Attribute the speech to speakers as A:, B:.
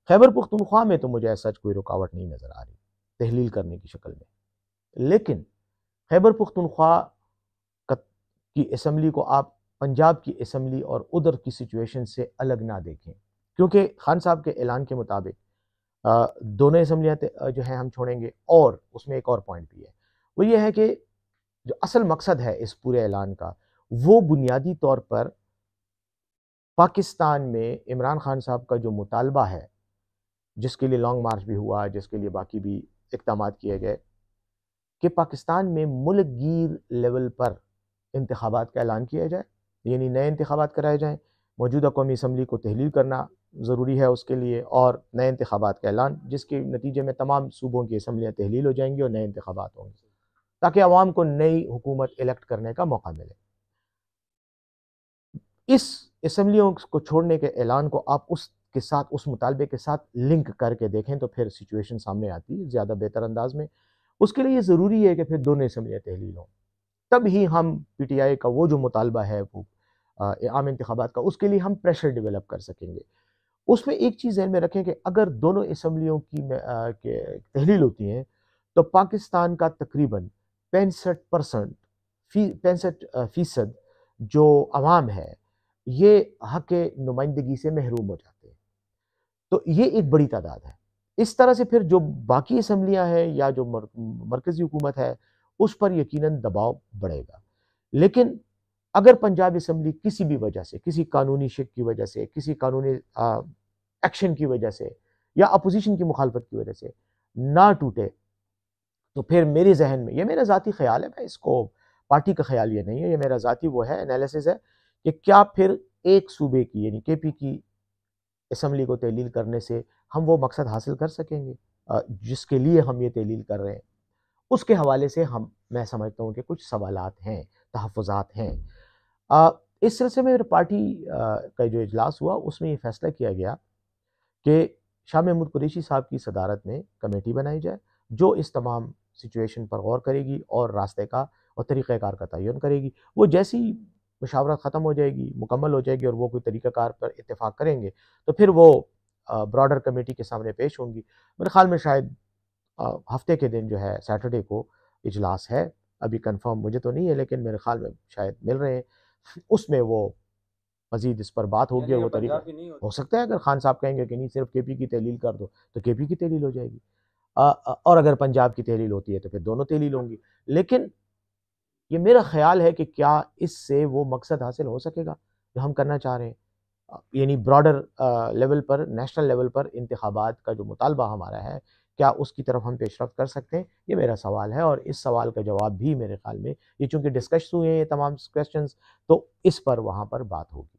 A: خیبر پختونخوا میں تو مجھے ایسا کوئی رکاوٹ نہیں نظر آ رہی تحلیل کرنے کی شکل میں، لیکن خیبر پختونخوا کی اسمبلی کو آپ پنجاب کی اسمبلی اور ادھر کی سچویشن سے الگ نہ دیکھیں، کیونکہ خان صاحب کے اعلان کے مطابق دونوں اسمبلیاں جو ہیں ہم چھوڑیں گے، اور اس میں ایک اور پوائنٹ بھی ہے، وہ یہ ہے کہ جو اصل مقصد ہے اس پورے اعلان کا، وہ بنیادی طور پر پاکستان میں عمران خان صاحب کا جو مطالبہ ہے، جس کے لیے لانگ مارچ بھی ہوا، جس کے لیے باقی بھی اقدامات کیے گئے، کہ پاکستان میں ملک گیر لیول پر انتخابات کا اعلان کیا جائے، یعنی نئے انتخابات کرائے جائیں، موجودہ قومی اسمبلی کو تحلیل کرنا ضروری ہے اس کے لیے، اور نئے انتخابات کا اعلان، جس کے نتیجے میں تمام صوبوں کی اسمبلیاں تحلیل ہو جائیں گی اور نئے انتخابات ہوں گے، تاکہ عوام کو نئی حکومت الیکٹ کرنے کا موقع ملے۔ اس اسمبلیوں کو چھوڑنے کے اعلان کو آپ اس کے ساتھ، اس مطالبے کے ساتھ لنک کر کے دیکھیں تو پھر سچویشن سامنے آتی ہے زیادہ بہتر انداز میں۔ اس کے لیے یہ ضروری ہے کہ پھر دونوں اسمبلیاں تحلیل ہوں، تب ہی ہم پی ٹی آئی کا وہ جو مطالبہ ہے وہ عام انتخابات کا، اس کے لیے ہم پریشر ڈیولپ کر سکیں گے۔ اس میں ایک چیز ذہن میں رکھیں کہ اگر دونوں اسمبلیوں کی تحلیل ہوتی ہیں تو پاکستان کا تقریباً 65% جو عوام ہے یہ حق نمائندگی سے محروم ہو جاتے ہیں، تو یہ ایک بڑی تعداد ہے۔ اس طرح سے پھر جو باقی اسمبلیاں ہیں یا جو مرکزی حکومت ہے اس پر یقیناً دباؤ بڑھے گا، لیکن اگر پنجاب اسمبلی کسی بھی وجہ سے، کسی قانونی شک کی وجہ سے، کسی قانونی ایکشن کی وجہ سے یا اپوزیشن کی مخالفت کی وجہ سے نہ ٹوٹے، تو پھر میرے ذہن میں، یہ میرا ذاتی خیال ہے، میں اس کو پارٹی کا خیال یہ نہیں ہے، یہ میرا ذاتی وہ ہے انالیسس ہے، کہ کیا پھر ایک صوبے کی یعنی کے پی کی اسمبلی کو تحلیل کرنے سے ہم وہ مقصد حاصل کر سکیں گے جس کے لیے ہم یہ تحلیل کر رہے ہیں۔ اس کے حوالے سے میں سمجھتا ہوں کہ کچھ سوالات ہیں، تحفظات ہیں۔ اس سلسلے میں پارٹی کا جو اجلاس ہوا اس میں یہ فیصلہ کیا گیا کہ شاہ محمود قریشی صاحب کی صدارت میں کمیٹی بنائی جائے جو اس تمام سچویشن پر غور کرے گی اور راستے کا اور طریقہ کار کا تعین کرے گی۔ وہ جیسی مشاورت ختم ہو جائے گی، مکمل ہو جائے گی اور وہ کوئی طریقہ کار پر اتفاق کریں گے تو پھر وہ براڈر کمیٹی کے سامنے پیش ہوں گی۔ میرے خیال میں شاید ہفتے کے دن جو ہے سیٹرڈے کو اجلاس ہے، ابھی کنفرم مجھے تو نہیں ہے لیکن میرے خیال میں شاید مل رہے ہیں، اس میں وہ مزید اس پر بات ہوگی، اور وہ طریقہ ہو سکتا ہے اگر خان صاحب کہیں گے کہ نہیں صرف کے پی کی تحلیل کر دو تو کے پی کی تحلیل ہو جائے گی، اور اگر پنجاب کی تحلیل ہوتی ہے تو پھر دونوں تحلیل ہوں گی۔ لیکن یہ میرا خیال ہے کہ کیا اس سے وہ مقصد حاصل ہو سکے گا جو ہم کرنا چاہ رہے ہیں، یعنی براڈر لیول پر، نیشنل لیول پر انتخابات کا جو مطالبہ ہمارا ہے، کیا اس کی طرف ہم پیش رفت کر سکتے ہیں؟ یہ میرا سوال ہے، اور اس سوال کا جواب بھی میرے خیال میں، یہ چونکہ ڈسکس ہوئے ہیں یہ تمام کویسچنز، تو اس پر وہاں پر بات ہوگی۔